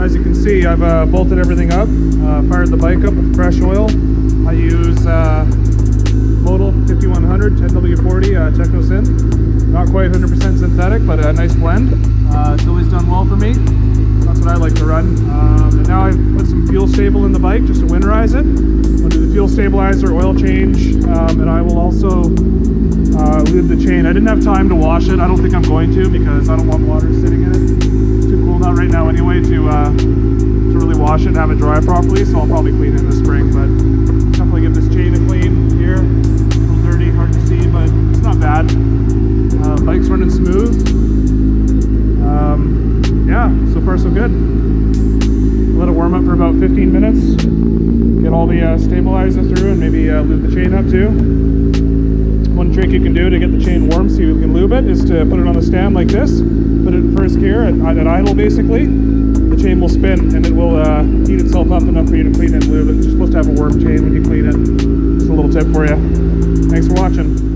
as you can see, I've bolted everything up, fired the bike up with fresh oil. I use Modal 5100 10W40 Techno Synth. Not quite 100% synthetic, but a nice blend. It's always done well for me. That's what I like to run. And now I've put some fuel stable in the bike just to winterize it. I'll do the fuel stabilizer, oil change, and I will also lube the chain. I didn't have time to wash it. I don't think I'm going to because I don't want water sitting in it. It's too cold out right now anyway to really wash it and have it dry properly, so I'll probably clean it in the spring, but definitely give this chain a clean here. A little dirty, hard to see, but it's not bad. Bike's running smooth. Yeah, so far so good. Let it warm up for about 15 minutes. Get all the stabilizer through and maybe lube the chain up too. One trick you can do to get the chain warm so you can lube it is to put it on a stand like this. Put it in first gear at idle basically. The chain will spin and it will heat itself up enough for you to clean it and lube it. You're supposed to have a warm chain when you clean it. Just a little tip for you. Thanks for watching.